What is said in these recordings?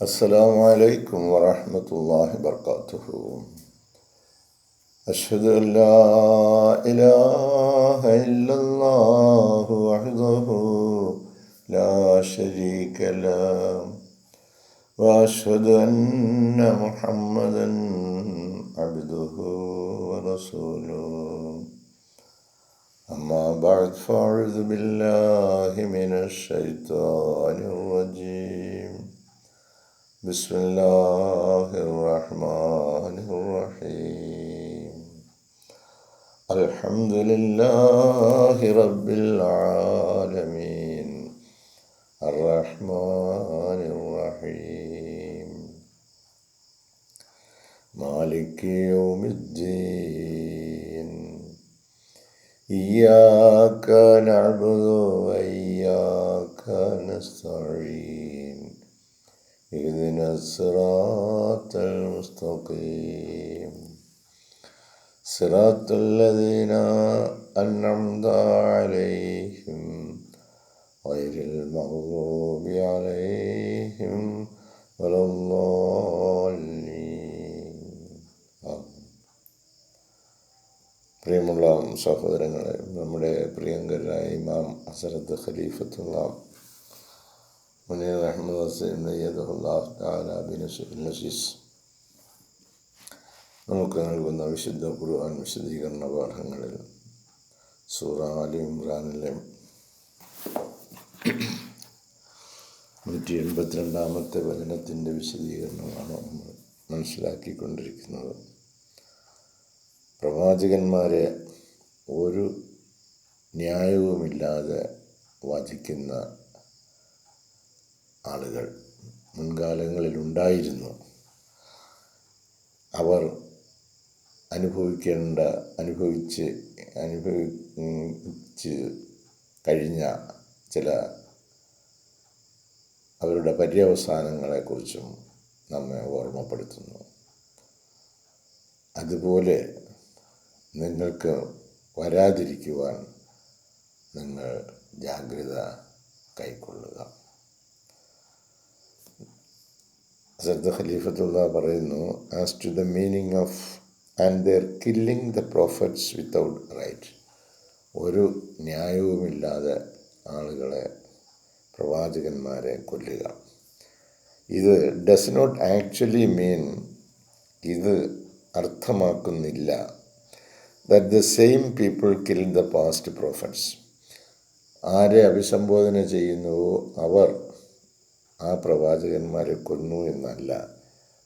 السلام عليكم ورحمة الله وبركاته. أشهد أن لا إله إلا الله وحده لا شريك له وأشهد أن محمدا عبده ورسوله. أما بعد فأعوذ بالله من الشيطان الرجيم. بسم الله الرحمن الرحيم. الحمد لله رب العالمين الرحمن الرحيم مالك يوم الدين. إياك نعبد وإياك نستعين. اهدنا الصراط المستقيم صراط الذين أنعمت عليهم غير المغضوب عليهم ولا الضالين. പ്രിയമുള്ള സഹോദരങ്ങളെ, നമ്മുടെ പ്രിയങ്കരായ ഇമാം ഹസ്രത്ത് ഖലീഫത്തുള്ള മുനീർ അഹമ്മദ് ഹുസൈൻ അയ്യദുല്ലാഹു തആല ബിനസ്രിൽ അസീസ് നമുക്ക് നൽകുന്ന വിശുദ്ധ ഖുർആൻ വിശദീകരണ പാഠങ്ങളിൽ സൂറ ആലി ഇമ്രാനിലെ 182 വചനത്തിൻ്റെ വിശദീകരണമാണ് നമ്മൾ മനസ്സിലാക്കിക്കൊണ്ടിരിക്കുന്നത്. പ്രവാചകന്മാരെ ഒരു ന്യായവുമില്ലാതെ വധിക്കുന്ന ആളുകൾ മുൻകാലങ്ങളിലുണ്ടായിരുന്നു. അവർ അനുഭവിച്ച് കഴിഞ്ഞ ചില അവരുടെ പര്യവസാനങ്ങളെക്കുറിച്ചും നമ്മെ ഓർമ്മപ്പെടുത്തുന്നു. അതുപോലെ നിങ്ങൾക്ക് വരാതിരിക്കുവാൻ നിങ്ങൾ ജാഗ്രത കൈക്കൊള്ളുക. ഹസ്രത്ത് ഖലീഫത്തുള്ള പറയുന്നു, as to the meaning of and their killing the prophets without right. ഒരു ന്യായവുമില്ലാതെ ആളുകളെ, പ്രവാചകന്മാരെ കൊല്ലുക. ഇത് ഡസ് നോട്ട് ആക്ച്വലി മീൻ, ഇത് അർത്ഥമാക്കുന്നില്ല that the same people kill the past prophets. ആരെ അഭിസംബോധന ചെയ്യുന്നുവോ അവർ ആ പ്രവാചകന്മാരെ കൊന്നു എന്നല്ല.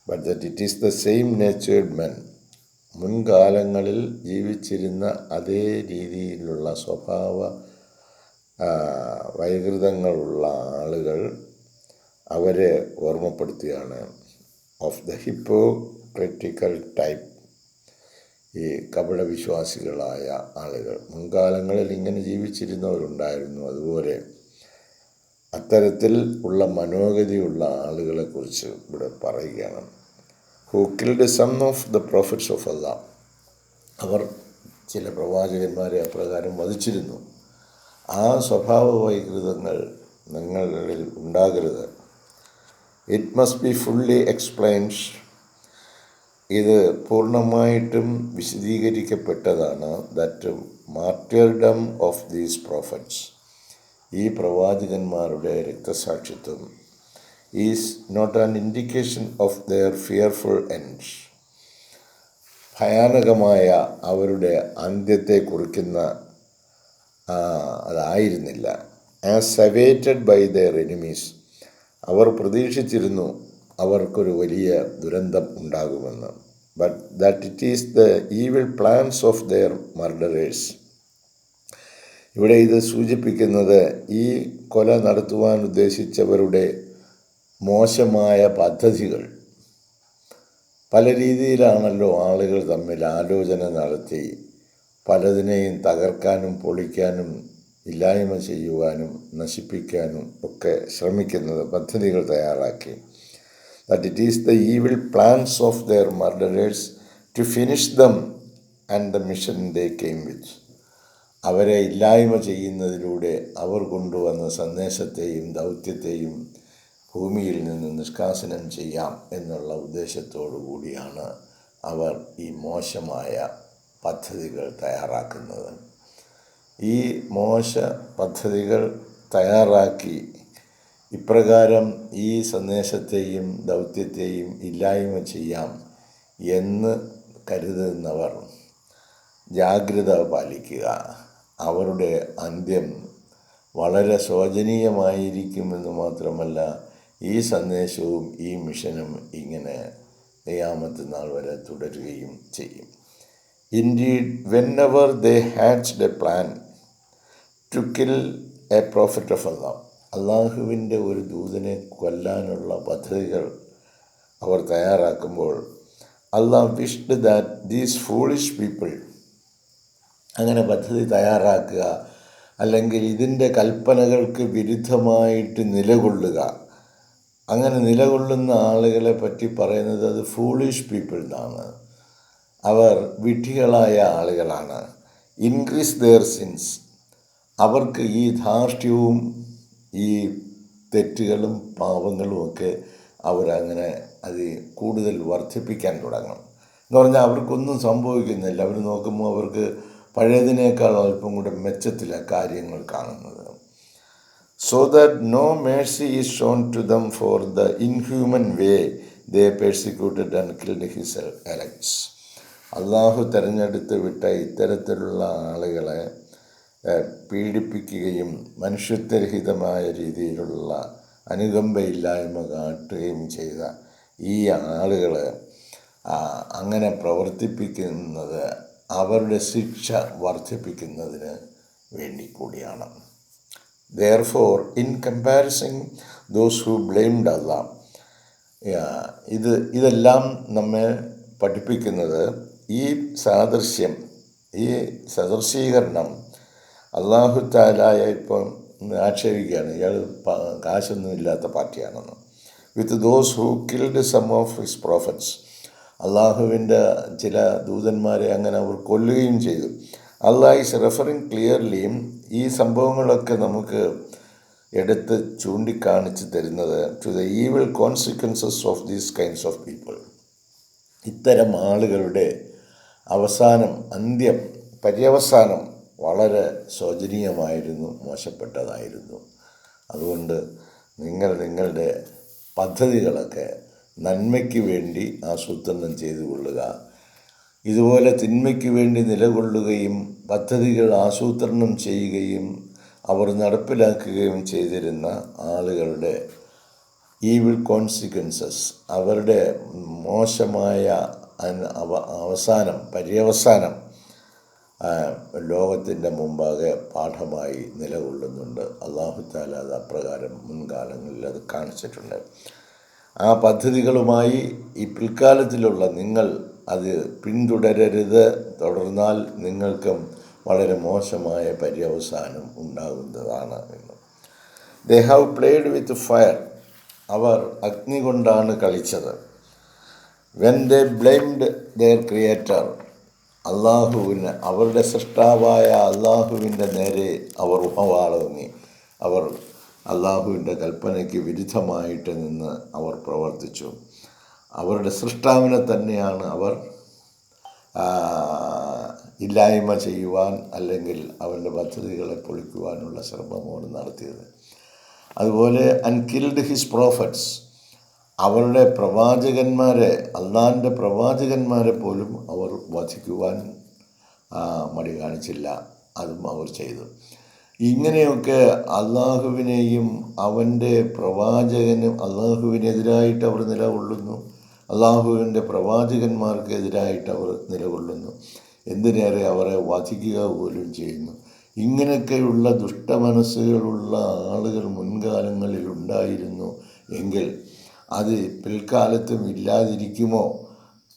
But that it is the same natured men. മുൻകാലങ്ങളിൽ ജീവിച്ചിരുന്ന അതേ രീതിയിലുള്ള സ്വഭാവ വൈകൃതങ്ങളുള്ള ആളുകൾ, അവരെ ഓർമ്മപ്പെടുത്തുകയാണ്. ഓഫ് ദ ഹിപ്പോക്രിറ്റിക്കൽ ടൈപ്പ്, ഈ കപടവിശ്വാസികളായ ആളുകൾ. മുൻകാലങ്ങളിൽ ഇങ്ങനെ ജീവിച്ചിരുന്നവരുണ്ടായിരുന്നു. അതുപോലെ അത്തരത്തിൽ ഉള്ള മനോഗതിയുള്ള ആളുകളെക്കുറിച്ച് ഇവിടെ പറയുകയാണ്. Who killed some of the prophets of Allah. അവർ ചില പ്രവാചകന്മാരെ അപ്രകാരം വധിച്ചിരുന്നു. ആ സ്വഭാവ വൈകൃതങ്ങൾ നിങ്ങളിൽ ഉണ്ടാകരുത്. It must be fully explained. ഇത് പൂർണ്ണമായിട്ടും വിശദീകരിക്കപ്പെട്ടതാണ്. That martyrdom of these prophets, ഈ പ്രവാചകന്മാരുടെ രക്തസാക്ഷിത്വം, is not an indication of their fearful end. ഭയാനകമായ അവരുടെ അന്ത്യത്തെ കുറിക്കുന്ന അതായിരുന്നില്ല. As awaited by their enemies. അവർ പ്രതീക്ഷിച്ചിരുന്നു അവർക്കൊരു വലിയ ദുരന്തം ഉണ്ടാകുമെന്ന്. But that it is the evil plans of their murderers. ഇവിടെ ഇത് സൂചിപ്പിക്കുന്നത് ഈ കൊല നടത്തുവാൻ ഉദ്ദേശിച്ചവരുടെ മോശമായ പദ്ധതികൾ. പല രീതിയിലാണല്ലോ ആളുകൾ തമ്മിൽ ആലോചന നടത്തി പലതിനെയും തകർക്കാനും പൊളിക്കാനും ഇല്ലായ്മ ചെയ്യുവാനും നശിപ്പിക്കാനും ഒക്കെ ശ്രമിക്കുന്നത്, പദ്ധതികൾ തയ്യാറാക്കി. That it is the evil plans of their murderers to finish them and the mission they came with. അവരെ ഇല്ലായ്മ ചെയ്യുന്നതിലൂടെ അവർ കൊണ്ടുവന്ന സന്ദേശത്തെയും ദൗത്യത്തെയും ഭൂമിയിൽ നിന്ന് നിഷ്കാസനം ചെയ്യാം എന്നുള്ള ഉദ്ദേശത്തോടു കൂടിയാണ് അവർ ഈ മോശമായ പദ്ധതികൾ തയ്യാറാക്കുന്നത്. ഈ മോശ പദ്ധതികൾ തയ്യാറാക്കി ഇപ്രകാരം ഈ സന്ദേശത്തെയും ദൗത്യത്തെയും ഇല്ലായ്മ ചെയ്യാം എന്ന് കരുതുന്നവർ ജാഗ്രത പാലിക്കുക. അവരുടെ അന്ത്യം വളരെ ശോചനീയമായിരിക്കുമെന്ന് മാത്രമല്ല, ഈ സന്ദേശവും ഈ മിഷനും ഇങ്ങനെ ഖിയാമത്ത് നാൾ വരെ തുടരുകയും ചെയ്യും. Indeed, whenever they hatched a plan to kill a prophet of Allah, അള്ളാഹുവിൻ്റെ ഒരു ദൂതനെ കൊല്ലാനുള്ള പദ്ധതികൾ അവർ തയ്യാറാക്കുമ്പോൾ Allah wished that these foolish people, അങ്ങനെ പദ്ധതി തയ്യാറാക്കുക അല്ലെങ്കിൽ ഇതിൻ്റെ കൽപ്പനകൾക്ക് വിരുദ്ധമായിട്ട് നിലകൊള്ളുക, അങ്ങനെ നിലകൊള്ളുന്ന ആളുകളെ പറ്റി പറയുന്നത് അത് ഫൂളിഷ് പീപ്പിൾ എന്നാണ്. അവർ വിഡ്ഢികളായ ആളുകളാണ്. ഇൻക്രീസ് ദെയർ സിൻസ്, അവർക്ക് ഈ ധാർഷ്ട്യവും ഈ തെറ്റുകളും പാപങ്ങളുമൊക്കെ അവരങ്ങനെ അത് കൂടുതൽ വർദ്ധിപ്പിക്കാൻ തുടങ്ങും. എന്ന് പറഞ്ഞാൽ അവർക്കൊന്നും സംഭവിക്കുന്നില്ല. അവർ നോക്കുമ്പോൾ അവർക്ക് പഴയതിനേക്കാൾ അല്പം കൂടെ മെച്ചത്തിലാണ് കാര്യങ്ങൾ കാണുന്നത്. So that no mercy is shown to them for the inhuman way they persecuted and killed his elects. അള്ളാഹു തിരഞ്ഞെടുത്ത് വിട്ട ഇത്തരത്തിലുള്ള ആളുകളെ പീഡിപ്പിക്കുകയും മനുഷ്യത്വരഹിതമായ രീതിയിലുള്ള അനുകമ്പയില്ലായ്മ കാട്ടുകയും ചെയ്ത ഈ ആളുകൾ അങ്ങനെ പ്രവർത്തിപ്പിക്കുന്നത് അവരുടെ ശിക്ഷ വർദ്ധിപ്പിക്കുന്നതിന് വേണ്ടി കൂടിയാണ്. Therefore, in comparison, those who blamed Allah, ഇതെല്ലാം നമ്മെ പഠിപ്പിക്കുന്നത് ഈ സാദൃശ്യം, ഈ സദൃശീകരണം അള്ളാഹു താലായ ഇപ്പം ആക്ഷേപിക്കുകയാണ്, ഇയാൾ കാശൊന്നും ഇല്ലാത്ത പാർട്ടിയാണെന്ന്. With those who killed some of his prophets, അള്ളാഹുവിൻ്റെ ചില ദൂതന്മാരെ അങ്ങനെ അവർ കൊല്ലുകയും ചെയ്തു. Allah is referring clearly, ഈ സംഭവങ്ങളൊക്കെ നമുക്ക് എടുത്ത് ചൂണ്ടിക്കാണിച്ച് തരുന്നത് to the evil consequences of these kinds of people. ഇത്തരം ആളുകളുടെ അവസാനം, അന്ത്യം, പര്യവസാനം വളരെ ശോചനീയമായിരുന്നു, മോശപ്പെട്ടതായിരുന്നു. അതുകൊണ്ട് നിങ്ങളുടെ പദ്ധതികളൊക്കെ നന്മയ്ക്ക് വേണ്ടി ആസൂത്രണം ചെയ്തു കൊള്ളുക. ഇതുപോലെ തിന്മയ്ക്ക് വേണ്ടി നിലകൊള്ളുകയും പദ്ധതികൾ ആസൂത്രണം ചെയ്യുകയും അവർ നടപ്പിലാക്കുകയും ചെയ്തിരുന്ന ആളുകളുടെ ഈവിൾ കോൺസിക്വൻസസ്, അവരുടെ മോശമായ അവസാനം, പര്യവസാനം ലോകത്തിൻ്റെ മുമ്പാകെ പാഠമായി നിലകൊള്ളുന്നുണ്ട്. അല്ലാഹു തആല അത് അപ്രകാരം മുൻകാലങ്ങളിൽ അത് കാണിച്ചിട്ടുണ്ട്. ആ പദ്ധതികളുമായി ഈ പിൽക്കാലത്തിലുള്ള നിങ്ങൾ അത് പിന്തുടരരുത്. തുടർന്നാൽ നിങ്ങൾക്കും വളരെ മോശമായ പര്യവസാനം ഉണ്ടാകുന്നതാണ് എന്ന്. They have played with fire, അവർ അഗ്നി കൊണ്ടാണ് കളിച്ചത്. When they blamed their creator, അള്ളാഹുവിന്, അവരുടെ സൃഷ്ടാവായ അള്ളാഹുവിൻ്റെ നേരെ അവർ ഉപവാളങ്ങി. അവർ അള്ളാഹുവിൻ്റെ കൽപ്പനയ്ക്ക് വിരുദ്ധമായിട്ട് നിന്ന് അവർ പ്രവർത്തിച്ചു. അവരുടെ സൃഷ്ടാവിനെ തന്നെയാണ് അവർ ഇല്ലായ്മ ചെയ്യുവാൻ അല്ലെങ്കിൽ അവരുടെ പദ്ധതികളെ പൊളിക്കുവാനുള്ള ശ്രമമാണ് നടത്തിയത്. അതുപോലെ അൺകിൽഡ് ഹിസ് പ്രോഫറ്റ്സ്, അവരുടെ പ്രവാചകന്മാരെ, അള്ളാഹിൻ്റെ പ്രവാചകന്മാരെ പോലും അവർ വധിക്കുവാൻ മടി കാണിച്ചില്ല. അതും അവർ ചെയ്തു. ഇങ്ങനെയൊക്കെ അള്ളാഹുവിനെയും അവൻ്റെ പ്രവാചകനും അള്ളാഹുവിനെതിരായിട്ട് അവർ നിലകൊള്ളുന്നു, അള്ളാഹുവിൻ്റെ പ്രവാചകന്മാർക്കെതിരായിട്ട് അവർ നിലകൊള്ളുന്നു. എന്തിനേറെ അവരെ വധിക്കുക പോലും ചെയ്യുന്നു. ഇങ്ങനെയൊക്കെയുള്ള ദുഷ്ടമനസ്സുകളുള്ള ആളുകൾ മുൻകാലങ്ങളിൽ ഉണ്ടായിരുന്നു എങ്കിൽ അത് പിൽക്കാലത്തും ഇല്ലാതിരിക്കുമോ?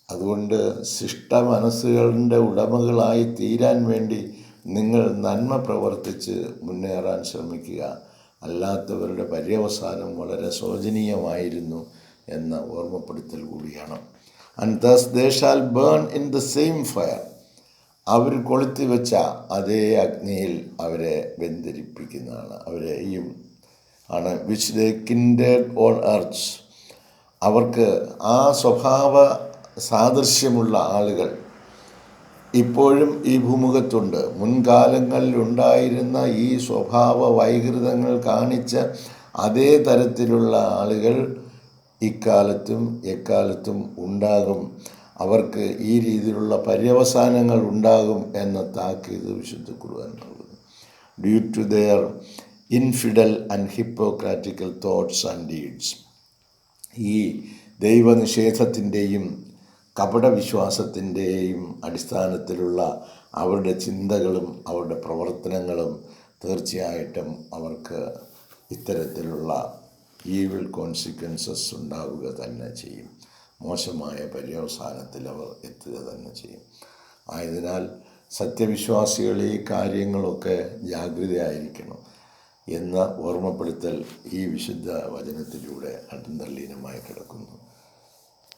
അതുകൊണ്ട് ശിഷ്ട മനസ്സുകളുടെ ഉടമകളായി തീരാൻ വേണ്ടി നിങ്ങൾ നന്മ പ്രവർത്തിച്ച് മുന്നേറാൻ ശ്രമിക്കുക. അല്ലാത്തവരുടെ പര്യവസാനം വളരെ ശോചനീയമായിരുന്നു എന്ന ഓർമ്മപ്പെടുത്തൽ കൂടിയാണ്. And thus they shall burn in the same fire, അവർ കൊളുത്തി വെച്ച അതേ അഗ്നിയിൽ അവരെ വെന്തിരിപ്പിക്കുന്നതാണ്. അവരെയും ആണ്. Which they kindled on earth. അവർക്ക് ആ സ്വഭാവ സാദൃശ്യമുള്ള ആളുകൾ ഇപ്പോഴും ഈ ഭൂമുഖത്തുണ്ട്. മുൻകാലങ്ങളിലുണ്ടായിരുന്ന ഈ സ്വഭാവ വൈകൃതങ്ങൾ കാണിച്ച അതേ തരത്തിലുള്ള ആളുകൾ ഇക്കാലത്തും എക്കാലത്തും ഉണ്ടാകും. അവർക്ക് ഈ രീതിയിലുള്ള പര്യവസാനങ്ങൾ ഉണ്ടാകും എന്ന താക്കീത് വിശുദ്ധ ഖുർആൻ നൽകുന്നു. Due to their infidel and hypocritical thoughts and deeds. ഈ ദൈവനിഷേധത്തിൻ്റെയും കപടവിശ്വാസത്തിൻ്റെയും അടിസ്ഥാനത്തിലുള്ള അവരുടെ ചിന്തകളും അവരുടെ പ്രവർത്തനങ്ങളും തീർച്ചയായിട്ടും അവർക്ക് ഇത്തരത്തിലുള്ള ഈവിൾ കോൺസിക്വൻസസ് ഉണ്ടാവുക തന്നെ ചെയ്യും. മോശമായ പര്യവസാനത്തിൽ അവർ എത്തുക തന്നെ ചെയ്യും. ആയതിനാൽ സത്യവിശ്വാസികൾ ഈ കാര്യങ്ങളൊക്കെ ജാഗ്രതയായിരിക്കണം എന്ന ഓർമ്മപ്പെടുത്തൽ ഈ വിശുദ്ധ വചനത്തിലൂടെ അന്തർലീനമായി കിടക്കുന്നു.